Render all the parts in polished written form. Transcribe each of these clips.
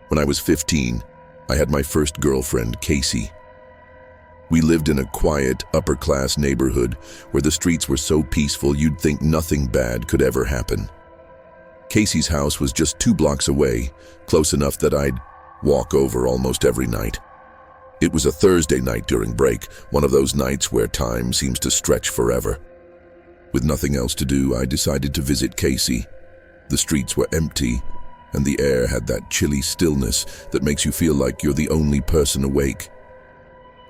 When I was 15, I had my first girlfriend, Casey. We lived in a quiet, upper-class neighborhood where the streets were so peaceful you'd think nothing bad could ever happen. Casey's house was just 2 blocks away, close enough that I'd walk over almost every night. It was a Thursday night during break, one of those nights where time seems to stretch forever. With nothing else to do, I decided to visit Casey. The streets were empty, and the air had that chilly stillness that makes you feel like you're the only person awake.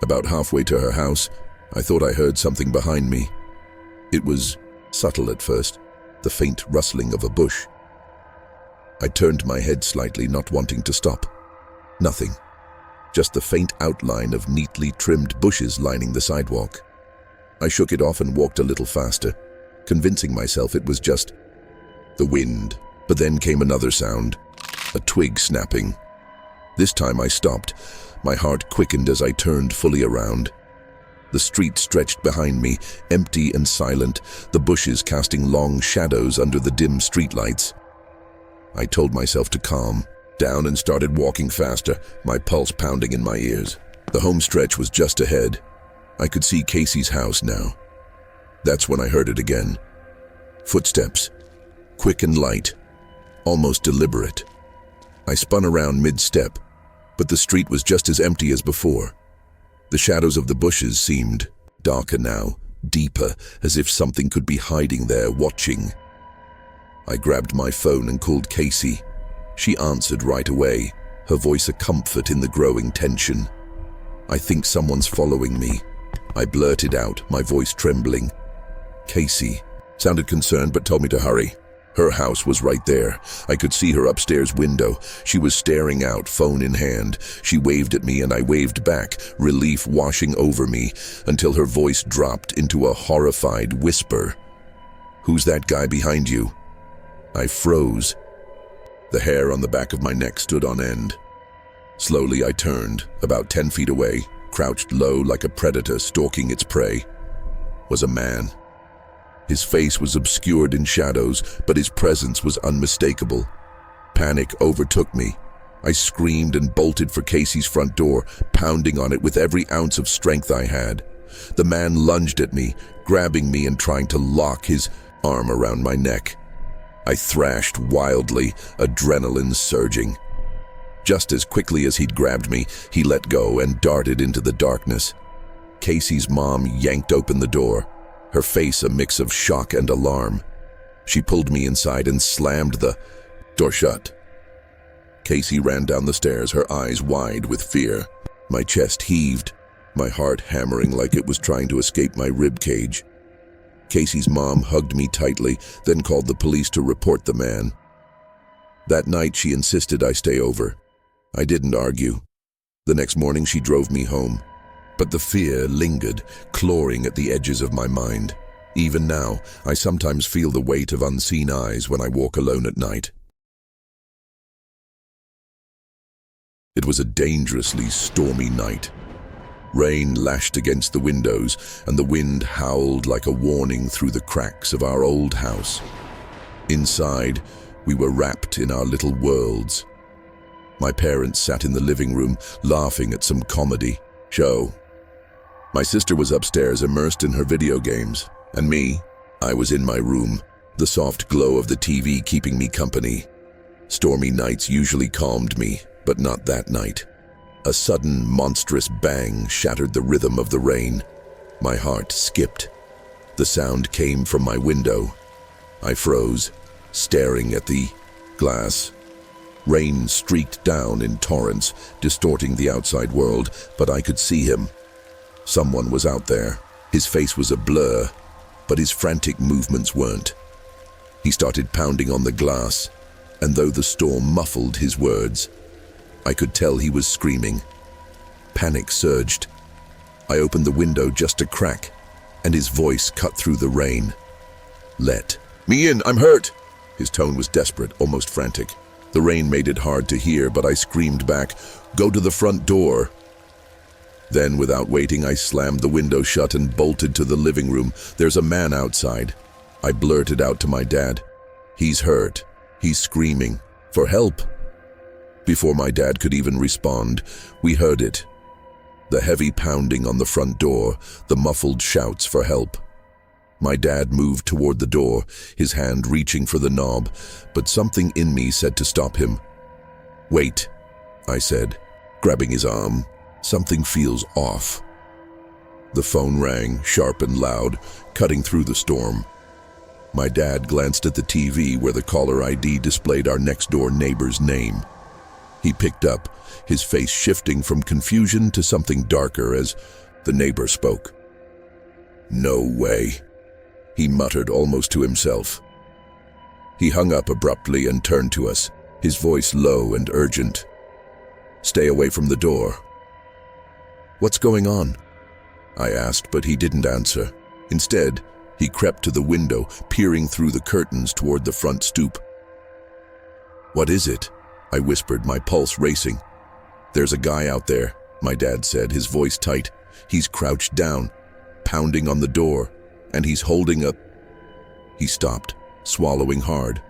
About halfway to her house, I thought I heard something behind me. It was subtle at first, the faint rustling of a bush. I turned my head slightly, not wanting to stop. Nothing. Just the faint outline of neatly trimmed bushes lining the sidewalk. I shook it off and walked a little faster, convincing myself it was just the wind. But then came another sound, a twig snapping. This time I stopped. My heart quickened as I turned fully around. The street stretched behind me, empty and silent, the bushes casting long shadows under the dim streetlights. I told myself to calm down and started walking faster, my pulse pounding in my ears. The home stretch was just ahead. I could see Casey's house now. That's when I heard it again. Footsteps, quick and light, almost deliberate. I spun around mid-step, but the street was just as empty as before. The shadows of the bushes seemed darker now, deeper, as if something could be hiding there, watching. I grabbed my phone and called Casey. She answered right away, her voice a comfort in the growing tension. "I think someone's following me," I blurted out, my voice trembling. Casey sounded concerned but told me to hurry. Her house was right there. I could see her upstairs window. She was staring out, phone in hand. She waved at me and I waved back, relief washing over me, until her voice dropped into a horrified whisper. "Who's that guy behind you?" I froze. The hair on the back of my neck stood on end. Slowly I turned, about 10 feet away, crouched low like a predator stalking its prey. Was a man. His face was obscured in shadows, but his presence was unmistakable. Panic overtook me. I screamed and bolted for Casey's front door, pounding on it with every ounce of strength I had. The man lunged at me, grabbing me and trying to lock his arm around my neck. I thrashed wildly, adrenaline surging. Just as quickly as he'd grabbed me, he let go and darted into the darkness. Casey's mom yanked open the door, her face a mix of shock and alarm. She pulled me inside and slammed the door shut. Casey ran down the stairs, her eyes wide with fear. My chest heaved, my heart hammering like it was trying to escape my rib cage. Casey's mom hugged me tightly, then called the police to report the man. That night she insisted I stay over. I didn't argue. The next morning she drove me home. But the fear lingered, clawing at the edges of my mind. Even now, I sometimes feel the weight of unseen eyes when I walk alone at night. It was a dangerously stormy night. Rain lashed against the windows, and the wind howled like a warning through the cracks of our old house. Inside, we were wrapped in our little worlds. My parents sat in the living room, laughing at some comedy show. My sister was upstairs, immersed in her video games, and I was in my room, the soft glow of the TV keeping me company. Stormy nights usually calmed me, but not that night. A sudden, monstrous bang shattered the rhythm of the rain. My heart skipped. The sound came from my window. I froze, staring at the glass. Rain streaked down in torrents, distorting the outside world, but I could see him. Someone was out there. His face was a blur, but his frantic movements weren't. He started pounding on the glass, and though the storm muffled his words, I could tell he was screaming. Panic surged. I opened the window just a crack, and his voice cut through the rain. "Let me in, I'm hurt!" His tone was desperate, almost frantic. The rain made it hard to hear, but I screamed back, "Go to the front door!" Then, without waiting, I slammed the window shut and bolted to the living room. "There's a man outside." I blurted out to my dad. "He's hurt. He's screaming. For help." Before my dad could even respond, we heard it. The heavy pounding on the front door, the muffled shouts for help. My dad moved toward the door, his hand reaching for the knob, but something in me said to stop him. "Wait," I said, grabbing his arm. "Something feels off." The phone rang, sharp and loud, cutting through the storm. My dad glanced at the TV where the caller ID displayed our next-door neighbor's name. He picked up, his face shifting from confusion to something darker as the neighbor spoke. "No way," he muttered almost to himself. He hung up abruptly and turned to us, his voice low and urgent. "Stay away from the door." "What's going on?" I asked, but he didn't answer. Instead, he crept to the window, peering through the curtains toward the front stoop. "What is it?" I whispered, my pulse racing. "There's a guy out there," my dad said, his voice tight. "He's crouched down, pounding on the door, and he's holding a..." He stopped, swallowing hard.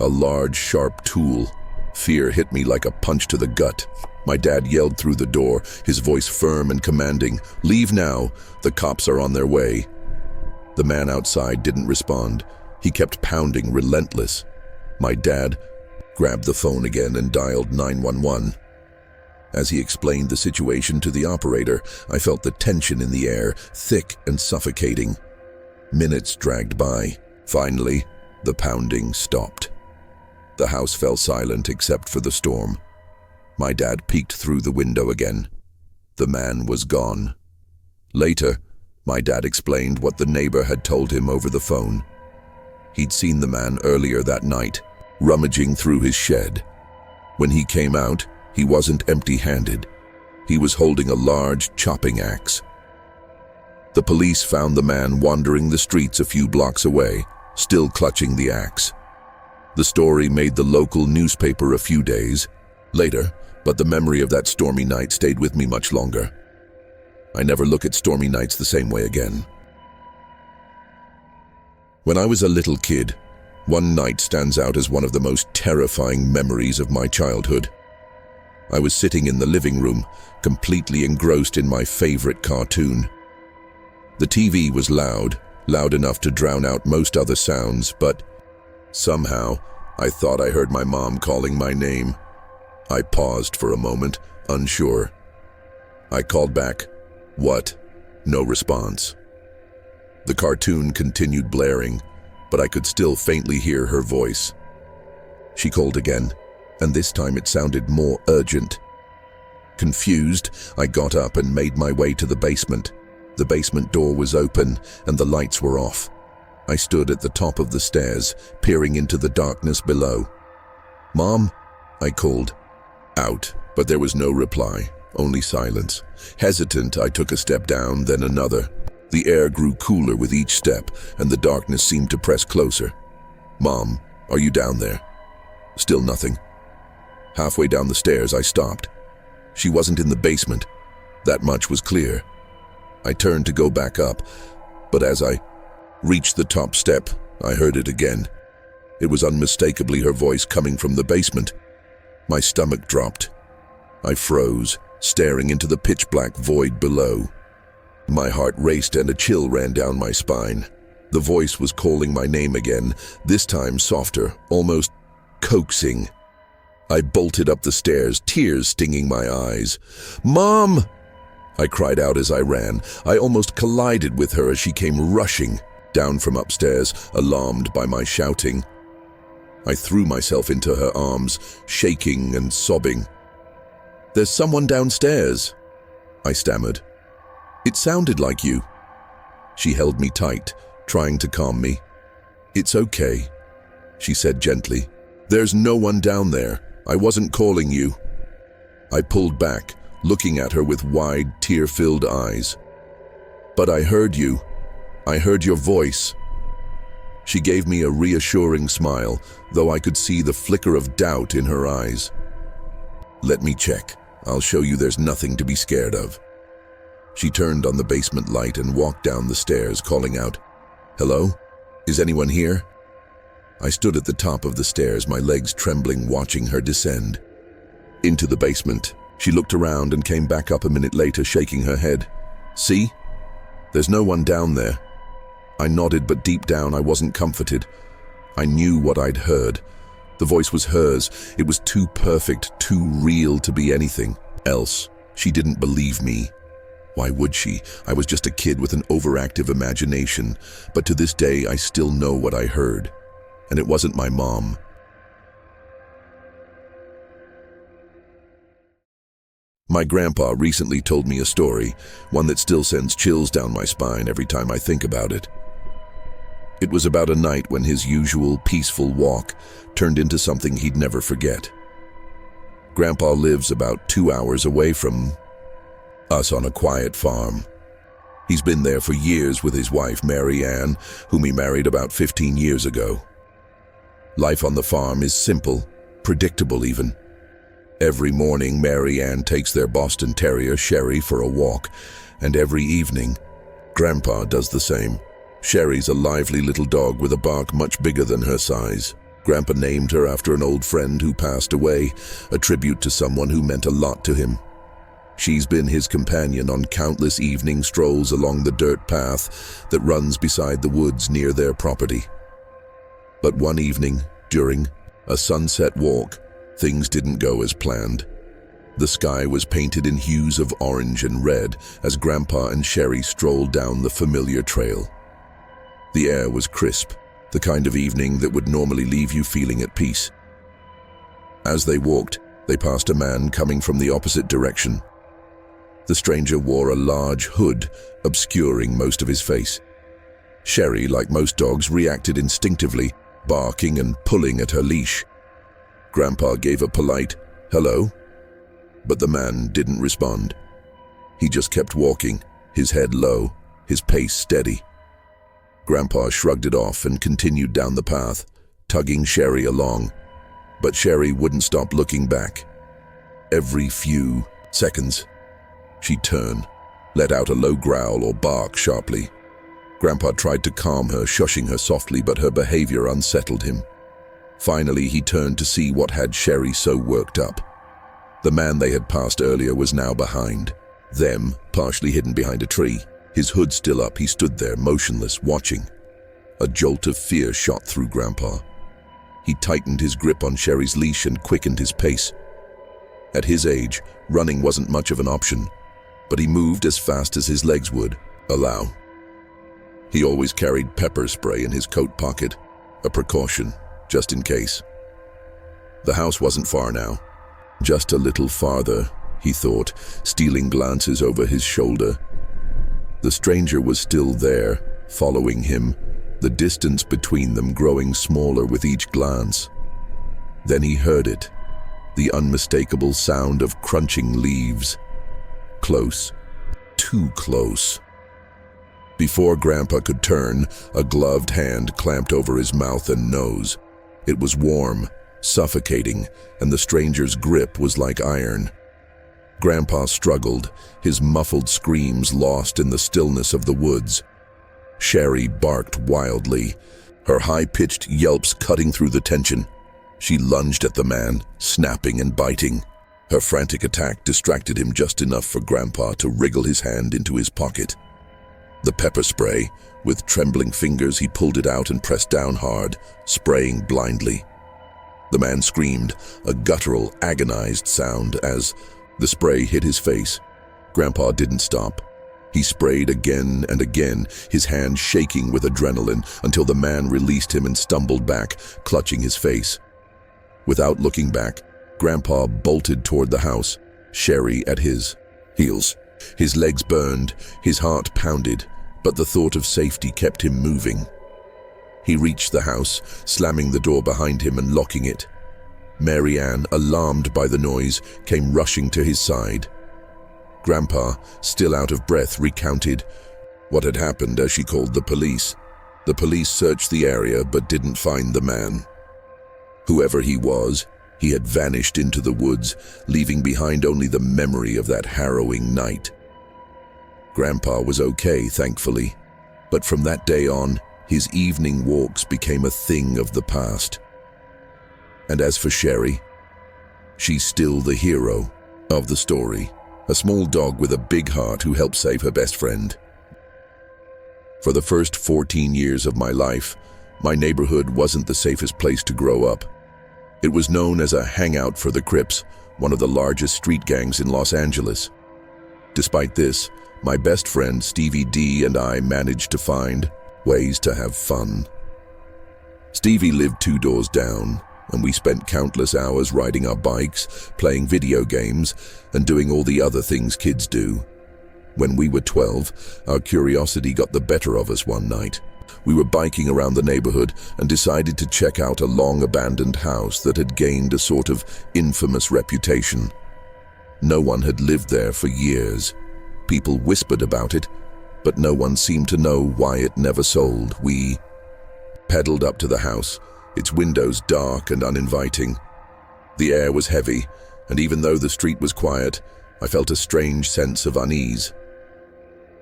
A large, sharp tool. Fear hit me like a punch to the gut. My dad yelled through the door, his voice firm and commanding. "Leave now, the cops are on their way." The man outside didn't respond. He kept pounding, relentless. My dad grabbed the phone again and dialed 911. As he explained the situation to the operator, I felt the tension in the air, thick and suffocating. Minutes dragged by. Finally, the pounding stopped. The house fell silent except for the storm. My dad peeked through the window again. The man was gone. Later, my dad explained what the neighbor had told him over the phone. He'd seen the man earlier that night, rummaging through his shed. When he came out, he wasn't empty-handed. He was holding a large chopping axe. The police found the man wandering the streets a few blocks away, still clutching the axe. The story made the local newspaper a few days later, but the memory of that stormy night stayed with me much longer. I never look at stormy nights the same way again. When I was a little kid, one night stands out as one of the most terrifying memories of my childhood. I was sitting in the living room, completely engrossed in my favorite cartoon. The TV was loud enough to drown out most other sounds, but somehow I thought I heard my mom calling my name. I paused for a moment, unsure. I called back, "What?" No response. The cartoon continued blaring, but I could still faintly hear her voice. She called again, and this time it sounded more urgent. Confused, I got up and made my way to the basement. The basement door was open, and the lights were off. I stood at the top of the stairs, peering into the darkness below. "Mom?" I called. Out, but there was no reply, only silence. Hesitant, I took a step down, then another. The air grew cooler with each step, and the darkness seemed to press closer. "Mom, are you down there?" Still nothing. Halfway down the stairs, I stopped. She wasn't in the basement. That much was clear. I turned to go back up, but as I reached the top step, I heard it again. It was unmistakably her voice coming from the basement. My stomach dropped. I froze, staring into the pitch-black void below. My heart raced and a chill ran down my spine. The voice was calling my name again, this time softer, almost coaxing. I bolted up the stairs, tears stinging my eyes. "Mom!" I cried out as I ran. I almost collided with her as she came rushing down from upstairs, alarmed by my shouting. I threw myself into her arms, shaking and sobbing. "There's someone downstairs," I stammered. "It sounded like you." She held me tight, trying to calm me. "It's okay," she said gently. "There's no one down there. I wasn't calling you." I pulled back, looking at her with wide, tear-filled eyes. "But I heard you. I heard your voice." She gave me a reassuring smile, though I could see the flicker of doubt in her eyes. "Let me check. I'll show you there's nothing to be scared of." She turned on the basement light and walked down the stairs, calling out, "Hello? Is anyone here?" I stood at the top of the stairs, my legs trembling, watching her descend. Into the basement. She looked around and came back up a minute later, shaking her head. "See? There's no one down there." I nodded, but deep down I wasn't comforted. I knew what I'd heard. The voice was hers. It was too perfect, too real to be anything else. She didn't believe me. Why would she? I was just a kid with an overactive imagination. But to this day, I still know what I heard. And it wasn't my mom. My grandpa recently told me a story, one that still sends chills down my spine every time I think about it. It was about a night when his usual peaceful walk turned into something he'd never forget. Grandpa lives about 2 hours away from us on a quiet farm. He's been there for years with his wife, Mary Ann, whom he married about 15 years ago. Life on the farm is simple, predictable even. Every morning, Mary Ann takes their Boston Terrier, Sherry, for a walk, and every evening, Grandpa does the same. Sherry's a lively little dog with a bark much bigger than her size. Grandpa named her after an old friend who passed away, a tribute to someone who meant a lot to him. She's been his companion on countless evening strolls along the dirt path that runs beside the woods near their property. But one evening, during a sunset walk, things didn't go as planned. The sky was painted in hues of orange and red as Grandpa and Sherry strolled down the familiar trail. The air was crisp, the kind of evening that would normally leave you feeling at peace. As they walked, they passed a man coming from the opposite direction. The stranger wore a large hood, obscuring most of his face. Sherry, like most dogs, reacted instinctively, barking and pulling at her leash. Grandpa gave a polite, "Hello," but the man didn't respond. He just kept walking, his head low, his pace steady. Grandpa shrugged it off and continued down the path, tugging Sherry along. But Sherry wouldn't stop looking back. Every few seconds, she'd turn, let out a low growl or bark sharply. Grandpa tried to calm her, shushing her softly, but her behavior unsettled him. Finally, he turned to see what had Sherry so worked up. The man they had passed earlier was now behind them, partially hidden behind a tree. His hood still up, he stood there, motionless, watching. A jolt of fear shot through Grandpa. He tightened his grip on Sherry's leash and quickened his pace. At his age, running wasn't much of an option, but he moved as fast as his legs would allow. He always carried pepper spray in his coat pocket, a precaution, just in case. The house wasn't far now. Just a little farther, he thought, stealing glances over his shoulder. The stranger was still there, following him, the distance between them growing smaller with each glance. Then he heard it, the unmistakable sound of crunching leaves. Close, too close. Before Grandpa could turn, a gloved hand clamped over his mouth and nose. It was warm, suffocating, and the stranger's grip was like iron. Grandpa struggled, his muffled screams lost in the stillness of the woods. Sherry barked wildly, her high-pitched yelps cutting through the tension. She lunged at the man, snapping and biting. Her frantic attack distracted him just enough for Grandpa to wriggle his hand into his pocket. The pepper spray, with trembling fingers he pulled it out and pressed down hard, spraying blindly. The man screamed, a guttural, agonized sound as the spray hit his face. Grandpa didn't stop. He sprayed again and again, his hand shaking with adrenaline until the man released him and stumbled back, clutching his face. Without looking back, Grandpa bolted toward the house, Sherry at his heels. His legs burned, his heart pounded, but the thought of safety kept him moving. He reached the house, slamming the door behind him and locking it. Mary Ann, alarmed by the noise, came rushing to his side. Grandpa, still out of breath, recounted what had happened as she called the police. The police searched the area but didn't find the man. Whoever he was, he had vanished into the woods, leaving behind only the memory of that harrowing night. Grandpa was okay, thankfully, but from that day on, his evening walks became a thing of the past. And as for Sherry, She's still the hero of the story, a small dog with a big heart who helped save her best friend. For the first 14 years of my life, my neighborhood wasn't the safest place to grow up. It was known as a hangout for the Crips, one of the largest street gangs in Los Angeles. Despite this, my best friend Stevie D and I managed to find ways to have fun. Stevie lived 2 doors down, and we spent countless hours riding our bikes, playing video games, and doing all the other things kids do. When we were 12, our curiosity got the better of us one night. We were biking around the neighborhood and decided to check out a long-abandoned house that had gained a sort of infamous reputation. No one had lived there for years. People whispered about it, but no one seemed to know why it never sold. We pedaled up to the house, its windows dark and uninviting. The air was heavy, and even though the street was quiet, I felt a strange sense of unease.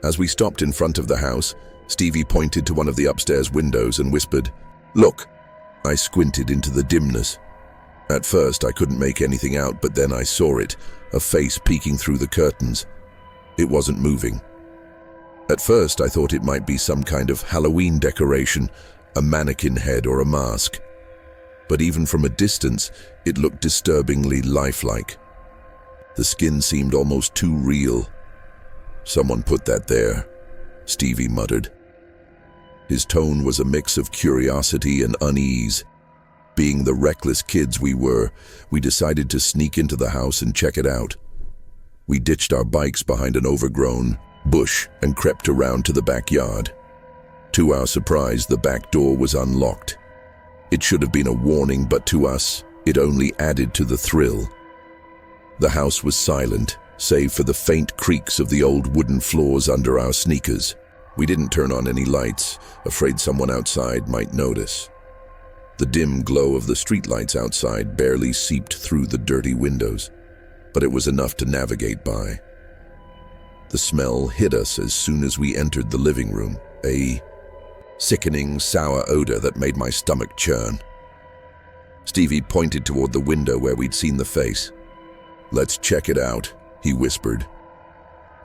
As we stopped in front of the house, Stevie pointed to one of the upstairs windows and whispered, "Look." I squinted into the dimness. At first, I couldn't make anything out, but then I saw it, a face peeking through the curtains. It wasn't moving. At first, I thought it might be some kind of Halloween decoration, a mannequin head or a mask. But even from a distance, it looked disturbingly lifelike. The skin seemed almost too real. "Someone put that there," Stevie muttered. His tone was a mix of curiosity and unease. Being the reckless kids we were, we decided to sneak into the house and check it out. We ditched our bikes behind an overgrown bush and crept around to the backyard. To our surprise, the back door was unlocked. It should have been a warning, but to us, it only added to the thrill. The house was silent, save for the faint creaks of the old wooden floors under our sneakers. We didn't turn on any lights, afraid someone outside might notice. The dim glow of the streetlights outside barely seeped through the dirty windows, but it was enough to navigate by. The smell hit us as soon as we entered the living room, a sickening, sour odor that made my stomach churn. Stevie pointed toward the window where we'd seen the face. "Let's check it out," he whispered.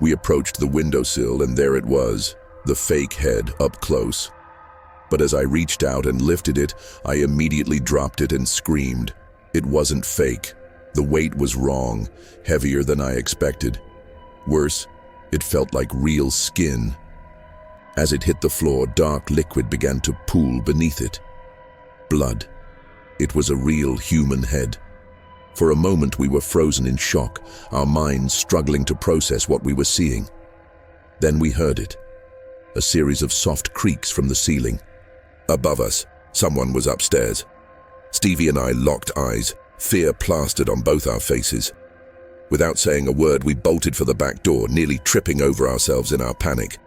We approached the windowsill, and there it was, the fake head up close. But as I reached out and lifted it, I immediately dropped it and screamed. It wasn't fake. The weight was wrong, heavier than I expected. Worse, it felt like real skin. As it hit the floor, dark liquid began to pool beneath it. Blood. It was a real human head. For a moment we were frozen in shock, our minds struggling to process what we were seeing. Then we heard it. A series of soft creaks from the ceiling. Above us, someone was upstairs. Stevie and I locked eyes, fear plastered on both our faces. Without saying a word, we bolted for the back door, nearly tripping over ourselves in our panic.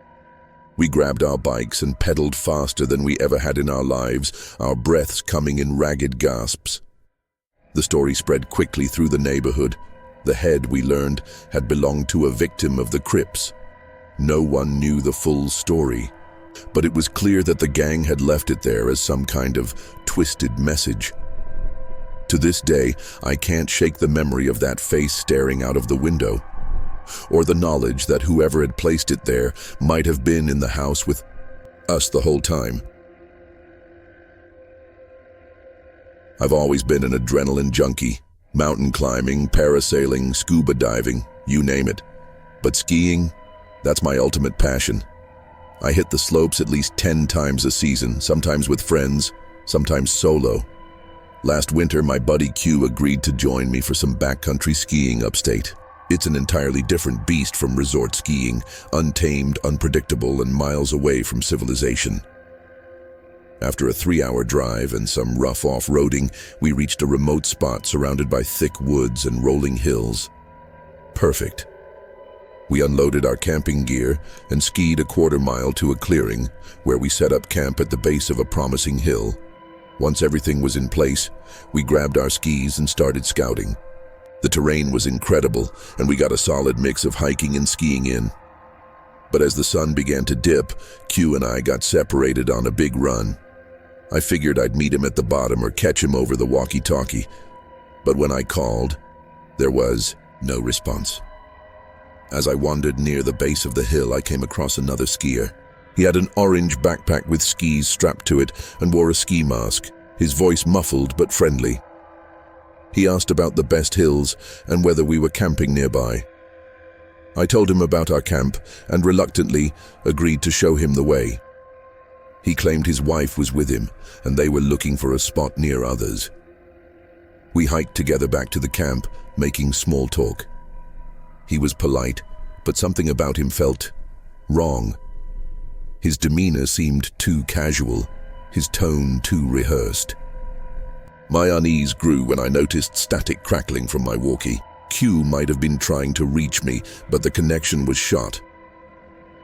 We grabbed our bikes and pedaled faster than we ever had in our lives, our breaths coming in ragged gasps. The story spread quickly through the neighborhood. The head, we learned, had belonged to a victim of the Crips. No one knew the full story, but it was clear that the gang had left it there as some kind of twisted message. To this day, I can't shake the memory of that face staring out of the window, or the knowledge that whoever had placed it there might have been in the house with us the whole time. I've always been an adrenaline junkie. Mountain climbing, parasailing, scuba diving, you name it. But skiing, that's my ultimate passion. I hit the slopes at least 10 times a season, sometimes with friends, sometimes solo. Last winter, my buddy Q agreed to join me for some backcountry skiing upstate. It's an entirely different beast from resort skiing, untamed, unpredictable, and miles away from civilization. After a 3-hour drive and some rough off-roading, we reached a remote spot surrounded by thick woods and rolling hills. Perfect. We unloaded our camping gear and skied a 1/4 mile to a clearing, where we set up camp at the base of a promising hill. Once everything was in place, we grabbed our skis and started scouting. The terrain was incredible, and we got a solid mix of hiking and skiing in. But as the sun began to dip, Q and I got separated on a big run. I figured I'd meet him at the bottom or catch him over the walkie-talkie. But when I called, There was no response. As I wandered near the base of the hill, I came across another skier. He had an orange backpack with skis strapped to it and wore a ski mask, his voice muffled but friendly. He asked about the best hills and whether we were camping nearby. I told him about our camp and reluctantly agreed to show him the way. He claimed his wife was with him and they were looking for a spot near others. We hiked together back to the camp, making small talk. He was polite, but something about him felt wrong. His demeanor seemed too casual, his tone too rehearsed. My unease grew when I noticed static crackling from my walkie. Q might have been trying to reach me, but the connection was shot.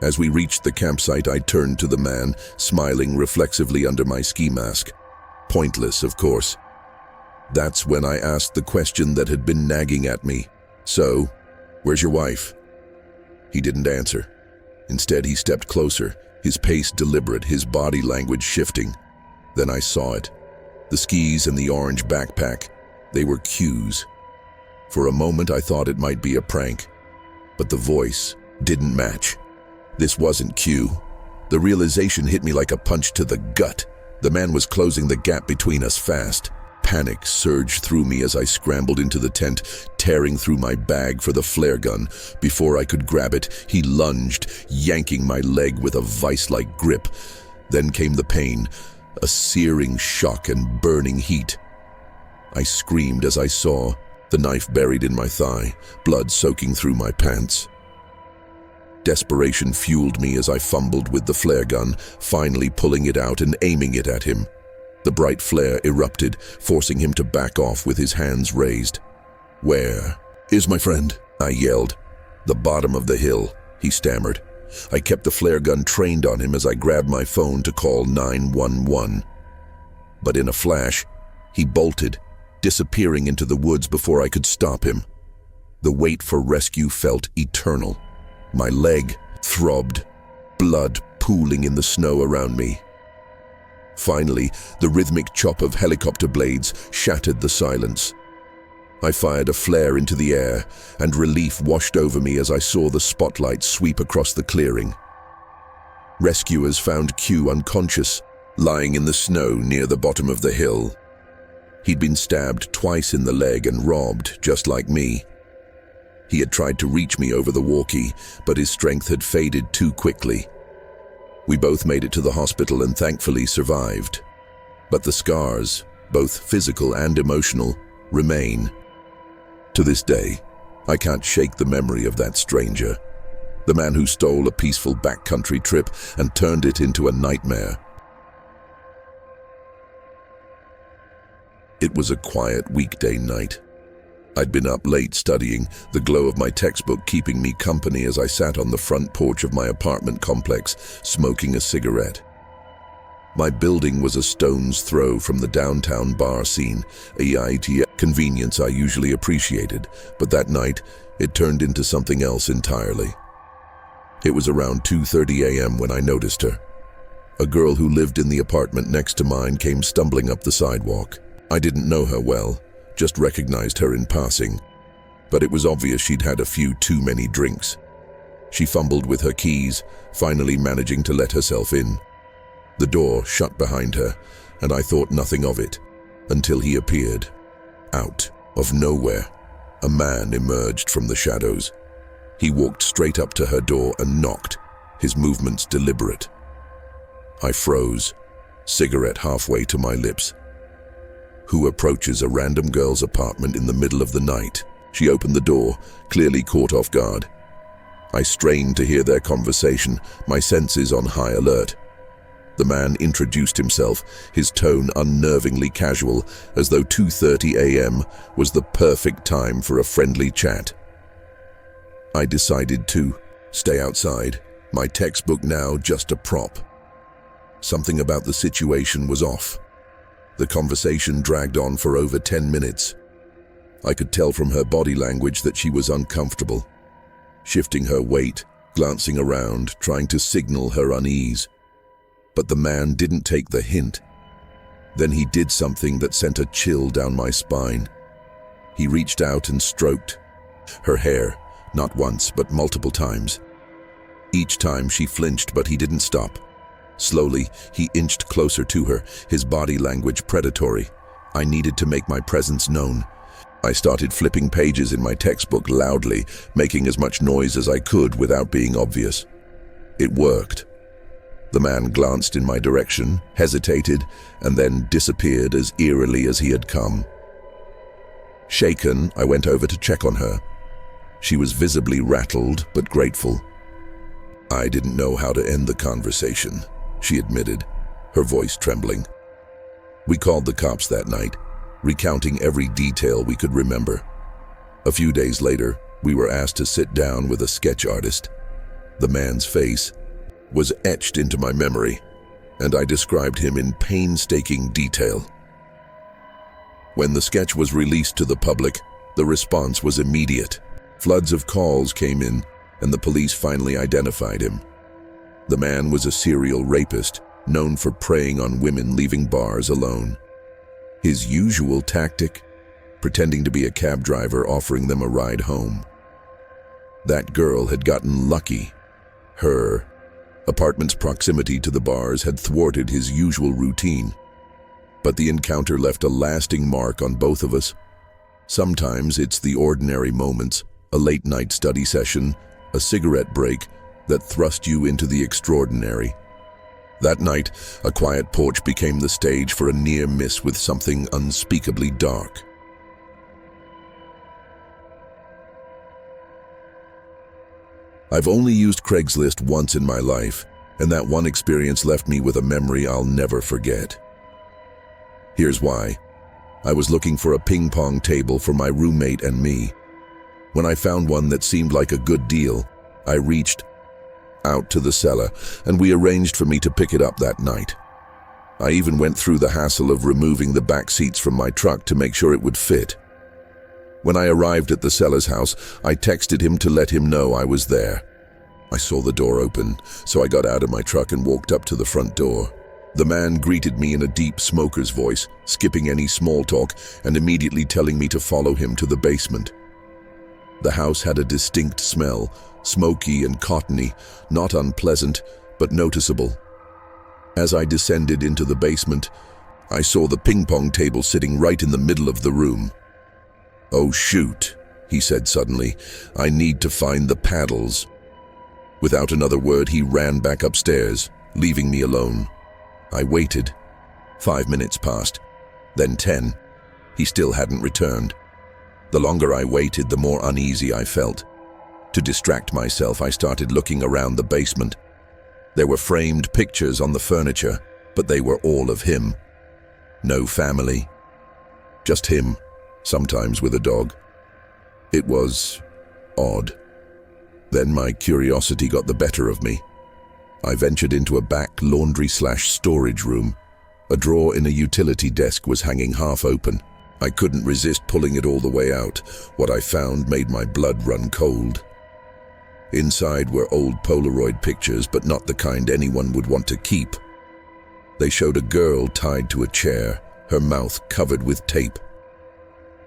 As we reached the campsite, I turned to the man, smiling reflexively under my ski mask. Pointless, of course. That's when I asked the question that had been nagging at me. So, where's your wife? He didn't answer. Instead, he stepped closer, his pace deliberate, his body language shifting. Then I saw it. The skis and the orange backpack, they were Q's. For a moment I thought it might be a prank, but the voice didn't match. This wasn't Q. The realization hit me like a punch to the gut. The man was closing the gap between us fast. Panic surged through me as I scrambled into the tent, tearing through my bag for the flare gun. Before I could grab it, he lunged, yanking my leg with a vice-like grip. Then came the pain, a searing shock and burning heat. I screamed as I saw the knife buried in my thigh, blood soaking through my pants. Desperation fueled me as I fumbled with the flare gun, finally pulling it out and aiming it at him. The bright flare erupted, forcing him to back off with his hands raised. "Where is my friend?" I yelled. "The bottom of the hill," he stammered. I kept the flare gun trained on him as I grabbed my phone to call 911. But in a flash, he bolted, disappearing into the woods before I could stop him. The wait for rescue felt eternal. My leg throbbed, blood pooling in the snow around me. Finally, the rhythmic chop of helicopter blades shattered the silence. I fired a flare into the air, and relief washed over me as I saw the spotlight sweep across the clearing. Rescuers found Q unconscious, lying in the snow near the bottom of the hill. He'd been stabbed twice in the leg and robbed, just like me. He had tried to reach me over the walkie, but his strength had faded too quickly. We both made it to the hospital and thankfully survived. But the scars, both physical and emotional, remain. To this day, I can't shake the memory of that stranger, the man who stole a peaceful backcountry trip and turned it into a nightmare. It was a quiet weekday night. I'd been up late studying, the glow of my textbook keeping me company as I sat on the front porch of my apartment complex, smoking a cigarette. My building was a stone's throw from the downtown bar scene, a convenience I usually appreciated, but that night it turned into something else entirely. It was around 2:30 a.m. when I noticed her. A girl who lived in the apartment next to mine came stumbling up the sidewalk. I didn't know her well, just recognized her in passing, but it was obvious she'd had a few too many drinks. She fumbled with her keys, finally managing to let herself in. The door shut behind her, and I thought nothing of it, until he appeared. Out of nowhere, a man emerged from the shadows. He walked straight up to her door and knocked, his movements deliberate. I froze, cigarette halfway to my lips. Who approaches a random girl's apartment in the middle of the night? She opened the door, clearly caught off guard. I strained to hear their conversation, my senses on high alert. The man introduced himself, his tone unnervingly casual, as though 2:30 a.m. was the perfect time for a friendly chat. I decided to stay outside, my textbook now just a prop. Something about the situation was off. The conversation dragged on for over 10 minutes. I could tell from her body language that she was uncomfortable, shifting her weight, glancing around, trying to signal her unease. But the man didn't take the hint. Then he did something that sent a chill down my spine. He reached out and stroked her hair, not once, but multiple times. Each time she flinched, but he didn't stop. Slowly, he inched closer to her, his body language predatory. I needed to make my presence known. I started flipping pages in my textbook loudly, making as much noise as I could without being obvious. It worked. The man glanced in my direction, hesitated, and then disappeared as eerily as he had come. Shaken, I went over to check on her. She was visibly rattled, but grateful. I didn't know how to end the conversation, she admitted, her voice trembling. We called the cops that night, recounting every detail we could remember. A few days later, we were asked to sit down with a sketch artist. The man's face was etched into my memory, and I described him in painstaking detail. When the sketch was released to the public, the response was immediate. Floods of calls came in, and the police finally identified him. The man was a serial rapist, known for preying on women leaving bars alone. His usual tactic? Pretending to be a cab driver offering them a ride home. That girl had gotten lucky. Her apartment's proximity to the bars had thwarted his usual routine. But the encounter left a lasting mark on both of us. Sometimes it's the ordinary moments, a late-night study session, a cigarette break, that thrust you into the extraordinary. That night, a quiet porch became the stage for a near miss with something unspeakably dark. I've only used Craigslist once in my life, and that one experience left me with a memory I'll never forget. Here's why. I was looking for a ping-pong table for my roommate and me. When I found one that seemed like a good deal, I reached out to the seller, and we arranged for me to pick it up that night. I even went through the hassle of removing the back seats from my truck to make sure it would fit. When I arrived at the seller's house, I texted him to let him know I was there. I saw the door open, so I got out of my truck and walked up to the front door. The man greeted me in a deep smoker's voice, skipping any small talk and immediately telling me to follow him to the basement. The house had a distinct smell, smoky and cottony, not unpleasant, but noticeable. As I descended into the basement, I saw the ping-pong table sitting right in the middle of the room. "Oh shoot," he said suddenly, "I need to find the paddles." Without another word, he ran back upstairs, leaving me alone. I waited. 5 minutes passed, then 10. He still hadn't returned. The longer I waited, the more uneasy I felt. To distract myself, I started looking around the basement. There were framed pictures on the furniture, but they were all of him. No family. Just him, sometimes with a dog. It was odd. Then my curiosity got the better of me. I ventured into a back laundry/storage room. A drawer in a utility desk was hanging half open. I couldn't resist pulling it all the way out. What I found made my blood run cold. Inside were old Polaroid pictures, but not the kind anyone would want to keep. They showed a girl tied to a chair, her mouth covered with tape.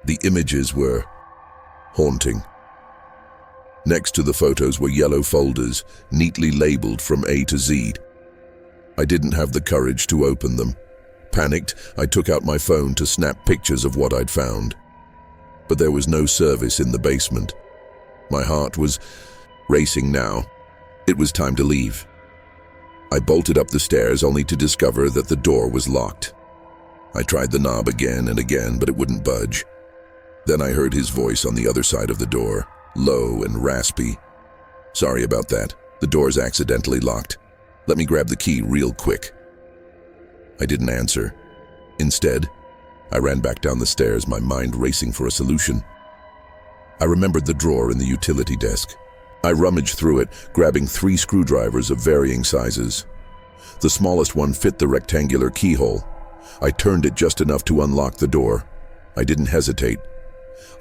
The images were haunting. Next to the photos were yellow folders, neatly labeled from A to Z. I didn't have the courage to open them. Panicked, I took out my phone to snap pictures of what I'd found. But there was no service in the basement. My heart was racing now. It was time to leave. I bolted up the stairs only to discover that the door was locked. I tried the knob again and again, but it wouldn't budge. Then I heard his voice on the other side of the door, low and raspy. "Sorry about that. The door's accidentally locked. Let me grab the key real quick." I didn't answer. Instead, I ran back down the stairs, my mind racing for a solution. I remembered the drawer in the utility desk. I rummaged through it, grabbing 3 screwdrivers of varying sizes. The smallest one fit the rectangular keyhole. I turned it just enough to unlock the door. I didn't hesitate.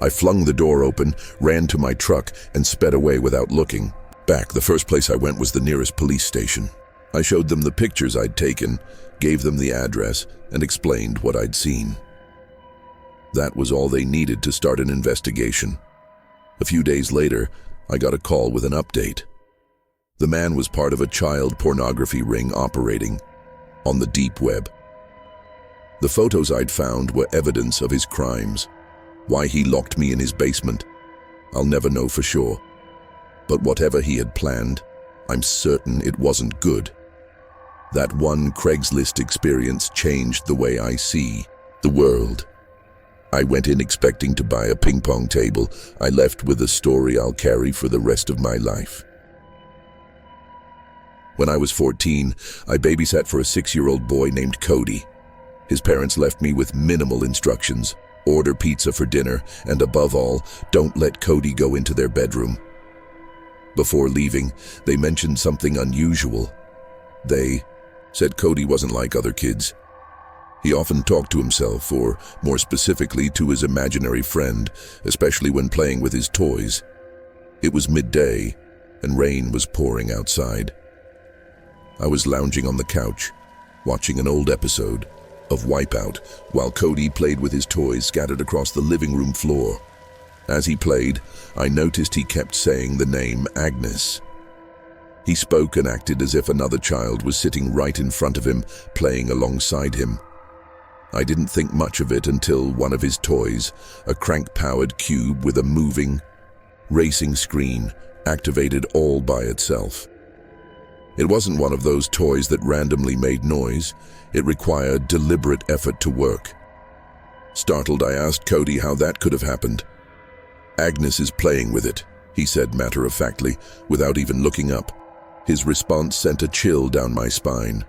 I flung the door open, ran to my truck, and sped away without looking back. The first place I went was the nearest police station. I showed them the pictures I'd taken, gave them the address, and explained what I'd seen. That was all they needed to start an investigation. A few days later, I got a call with an update. The man was part of a child pornography ring operating on the deep web. The photos I'd found were evidence of his crimes. Why he locked me in his basement, I'll never know for sure. But whatever he had planned, I'm certain it wasn't good. That one Craigslist experience changed the way I see the world. I went in expecting to buy a ping pong table. I left with a story I'll carry for the rest of my life. When I was 14, I babysat for a 6-year-old boy named Cody. His parents left me with minimal instructions. Order pizza for dinner, and above all, don't let Cody go into their bedroom. Before leaving, they mentioned something unusual. They said Cody wasn't like other kids. He often talked to himself, or more specifically to his imaginary friend, especially when playing with his toys. It was midday, and rain was pouring outside. I was lounging on the couch, watching an old episode of Wipeout, while Cody played with his toys scattered across the living room floor. As he played, I noticed he kept saying the name Agnes. He spoke and acted as if another child was sitting right in front of him, playing alongside him. I didn't think much of it until one of his toys, a crank-powered cube with a moving, racing screen, activated all by itself. It wasn't one of those toys that randomly made noise. It required deliberate effort to work. Startled, I asked Cody how that could have happened. "Agnes is playing with it," he said matter-of-factly, without even looking up. His response sent a chill down my spine.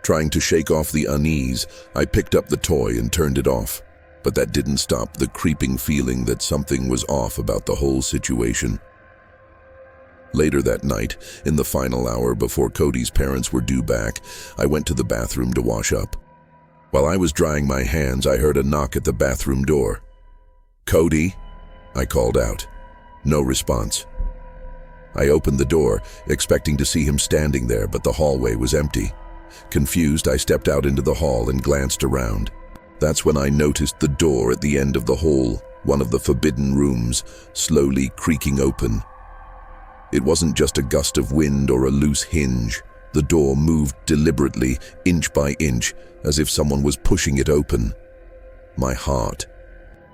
Trying to shake off the unease, I picked up the toy and turned it off. But that didn't stop the creeping feeling that something was off about the whole situation. Later that night, in the final hour before Cody's parents were due back, I went to the bathroom to wash up. While I was drying my hands, I heard a knock at the bathroom door. "Cody?" I called out. No response. I opened the door, expecting to see him standing there, but the hallway was empty. Confused, I stepped out into the hall and glanced around. That's when I noticed the door at the end of the hall, one of the forbidden rooms, slowly creaking open. It wasn't just a gust of wind or a loose hinge. The door moved deliberately, inch by inch, as if someone was pushing it open. My heart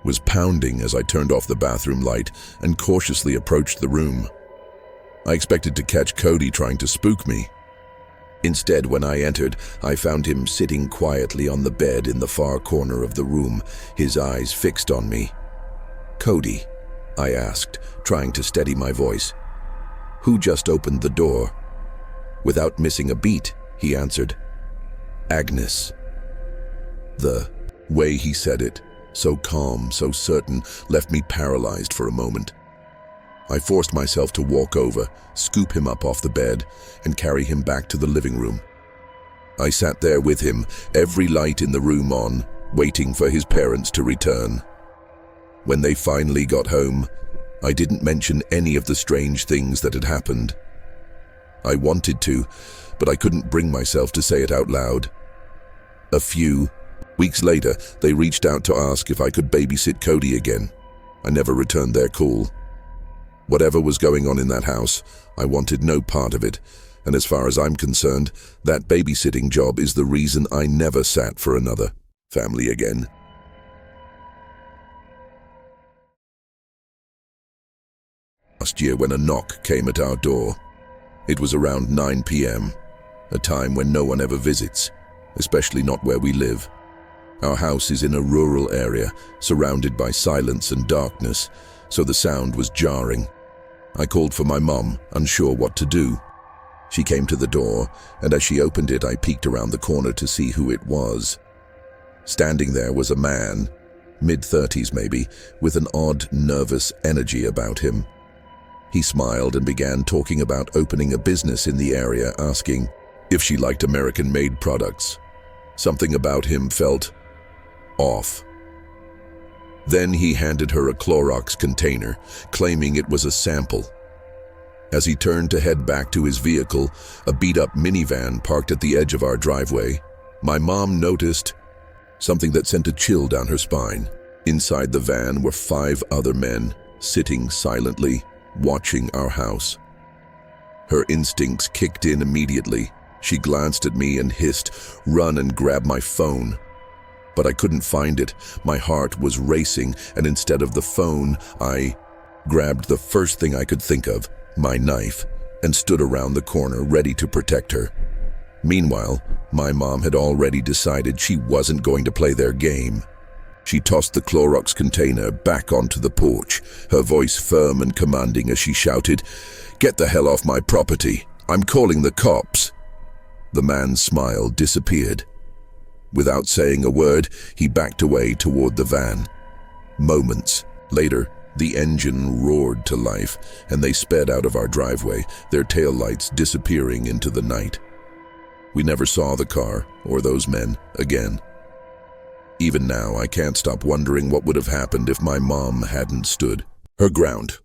was pounding as I turned off the bathroom light and cautiously approached the room. I expected to catch Cody trying to spook me. Instead, when I entered, I found him sitting quietly on the bed in the far corner of the room, his eyes fixed on me. "Cody?" I asked, trying to steady my voice. "Who just opened the door?" Without missing a beat, he answered, "Agnes." The way he said it, so calm, so certain, left me paralyzed for a moment. I forced myself to walk over, scoop him up off the bed, and carry him back to the living room. I sat there with him, every light in the room on, waiting for his parents to return. When they finally got home, I didn't mention any of the strange things that had happened. I wanted to, but I couldn't bring myself to say it out loud. A few weeks later, they reached out to ask if I could babysit Cody again. I never returned their call. Whatever was going on in that house, I wanted no part of it, and as far as I'm concerned, that babysitting job is the reason I never sat for another family again. Last year when a knock came at our door. It was around 9 p.m., a time when no one ever visits, especially not where we live. Our house is in a rural area, surrounded by silence and darkness, so the sound was jarring. I called for my mom, unsure what to do. She came to the door, and as she opened it, I peeked around the corner to see who it was. Standing there was a man, mid-30s maybe, with an odd, nervous energy about him. He smiled and began talking about opening a business in the area, asking if she liked American-made products. Something about him felt off. Then he handed her a Clorox container, claiming it was a sample. As he turned to head back to his vehicle, a beat-up minivan parked at the edge of our driveway, my mom noticed something that sent a chill down her spine. Inside the van were 5 other men, sitting silently, watching our house. Her instincts kicked in immediately. She glanced at me and hissed, "Run and grab my phone." But I couldn't find it. My heart was racing, and instead of the phone, I grabbed the first thing I could think of, my knife, and stood around the corner ready to protect her. Meanwhile, my mom had already decided she wasn't going to play their game. She tossed the Clorox container back onto the porch, her voice firm and commanding as she shouted, "Get the hell off my property! I'm calling the cops!" The man's smile disappeared. Without saying a word, he backed away toward the van. Moments later, the engine roared to life, and they sped out of our driveway, their taillights disappearing into the night. We never saw the car or those men again. Even now, I can't stop wondering what would have happened if my mom hadn't stood her ground.